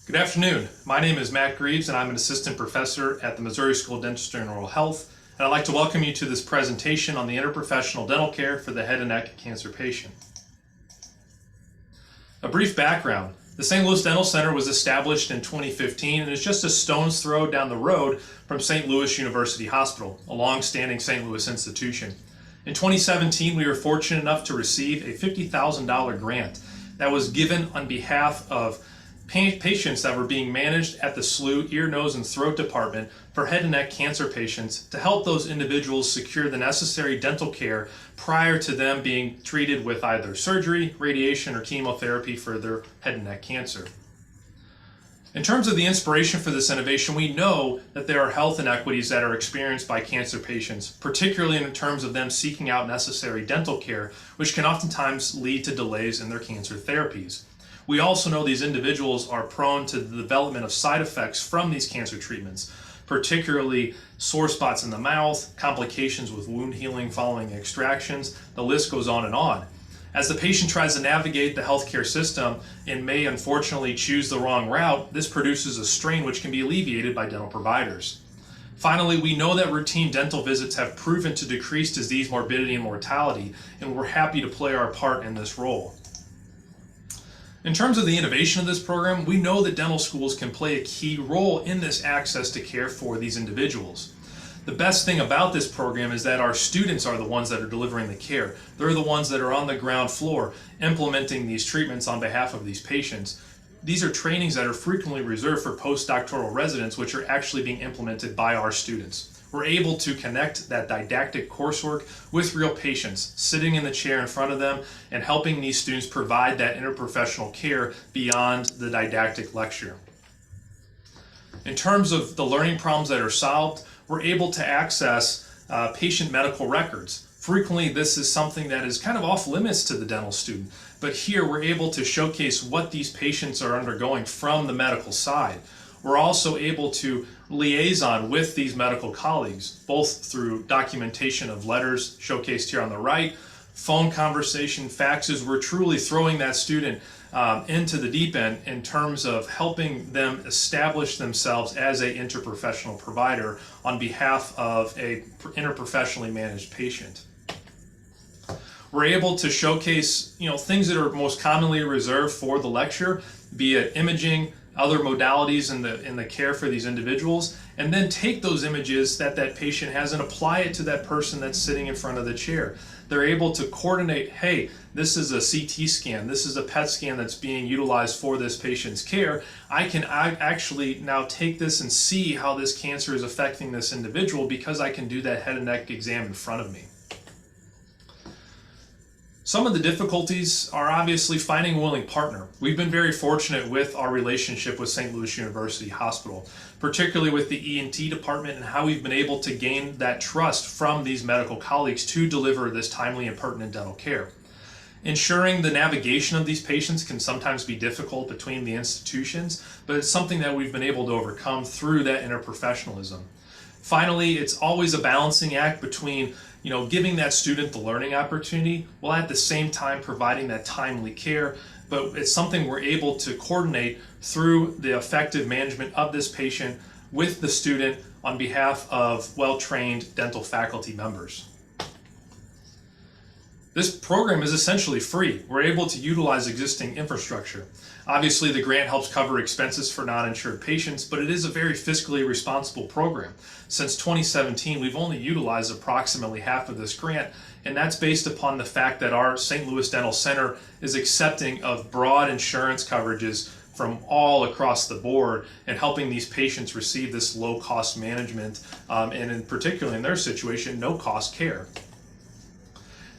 Good afternoon. My name is Matt Greaves and I'm an assistant professor at the Missouri School of Dentistry and Oral Health, and I'd like to welcome you to this presentation on the interprofessional dental care for the head and neck cancer patient. A brief background. The St. Louis Dental Center was established in 2015 and is just a stone's throw down the road from St. Louis University Hospital, a long-standing St. Louis institution. In 2017, we were fortunate enough to receive a $50,000 grant that was given on behalf of patients that were being managed at the SLU Ear, Nose, and Throat Department for head and neck cancer patients to help those individuals secure the necessary dental care prior to them being treated with either surgery, radiation, or chemotherapy for their head and neck cancer. In terms of the inspiration for this innovation, we know that there are health inequities that are experienced by cancer patients, particularly in terms of them seeking out necessary dental care, which can oftentimes lead to delays in their cancer therapies. We also know these individuals are prone to the development of side effects from these cancer treatments, particularly sore spots in the mouth, complications with wound healing following extractions. The list goes on and on. As the patient tries to navigate the healthcare system and may unfortunately choose the wrong route, this produces a strain which can be alleviated by dental providers. Finally, we know that routine dental visits have proven to decrease disease morbidity and mortality, and we're happy to play our part in this role. In terms of the innovation of this program, we know that dental schools can play a key role in this access to care for these individuals. The best thing about this program is that our students are the ones that are delivering the care. They're the ones that are on the ground floor implementing these treatments on behalf of these patients. These are trainings that are frequently reserved for postdoctoral residents, which are actually being implemented by our students. We're able to connect that didactic coursework with real patients, sitting in the chair in front of them and helping these students provide that interprofessional care beyond the didactic lecture. In terms of the learning problems that are solved, we're able to access patient medical records. Frequently, this is something that is kind of off limits to the dental student, but here we're able to showcase what these patients are undergoing from the medical side. We're also able to liaison with these medical colleagues, both through documentation of letters showcased here on the right, phone conversation, faxes. We're truly throwing that student into the deep end in terms of helping them establish themselves as an interprofessional provider on behalf of a interprofessionally managed patient. We're able to showcase, things that are most commonly reserved for the lecture, be it imaging, other modalities in the care for these individuals, and then take those images that patient has and apply it to that person that's sitting in front of the chair. They're able to coordinate, hey, this is a CT scan, this is a PET scan that's being utilized for this patient's care. I actually now take this and see how this cancer is affecting this individual because I can do that head and neck exam in front of me. Some of the difficulties are obviously finding a willing partner. We've been very fortunate with our relationship with St. Louis University Hospital, particularly with the ENT department and how we've been able to gain that trust from these medical colleagues to deliver this timely and pertinent dental care. Ensuring the navigation of these patients can sometimes be difficult between the institutions, but it's something that we've been able to overcome through that interprofessionalism. Finally, it's always a balancing act between giving that student the learning opportunity while at the same time providing that timely care, but it's something we're able to coordinate through the effective management of this patient with the student on behalf of well-trained dental faculty members. This program is essentially free. We're able to utilize existing infrastructure. Obviously, the grant helps cover expenses for non-insured patients, but it is a very fiscally responsible program. Since 2017, we've only utilized approximately half of this grant, and that's based upon the fact that our St. Louis Dental Center is accepting of broad insurance coverages from all across the board and helping these patients receive this low-cost management, and in particular in their situation, no-cost care.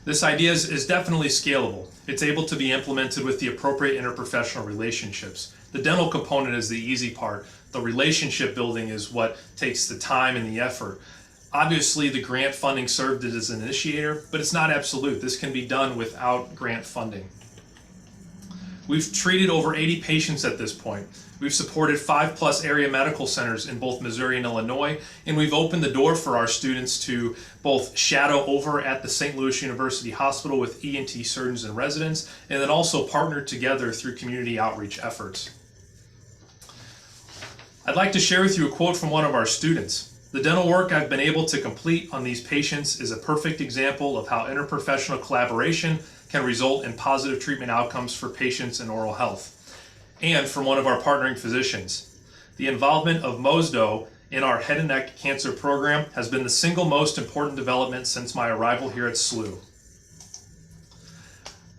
This idea is definitely scalable. It's able to be implemented with the appropriate interprofessional relationships. The dental component is the easy part. The relationship building is what takes the time and the effort. Obviously, the grant funding served as an initiator, but it's not absolute. This can be done without grant funding. We've treated over 80 patients at this point. We've supported 5+ area medical centers in both Missouri and Illinois, and we've opened the door for our students to both shadow over at the St. Louis University Hospital with ENT surgeons and residents, and then also partner together through community outreach efforts. I'd like to share with you a quote from one of our students. "The dental work I've been able to complete on these patients is a perfect example of how interprofessional collaboration can result in positive treatment outcomes for patients in oral health." And from one of our partnering physicians, "The involvement of MOSDO in our head and neck cancer program has been the single most important development since my arrival here at SLU."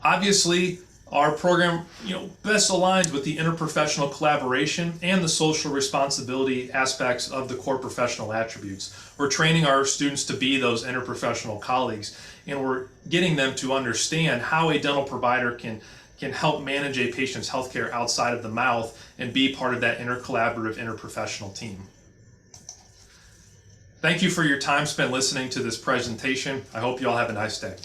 Obviously, our program best aligns with the interprofessional collaboration and the social responsibility aspects of the core professional attributes. We're training our students to be those interprofessional colleagues, and we're getting them to understand how a dental provider can help manage a patient's healthcare outside of the mouth and be part of that intercollaborative interprofessional team. Thank you for your time spent listening to this presentation. I hope you all have a nice day.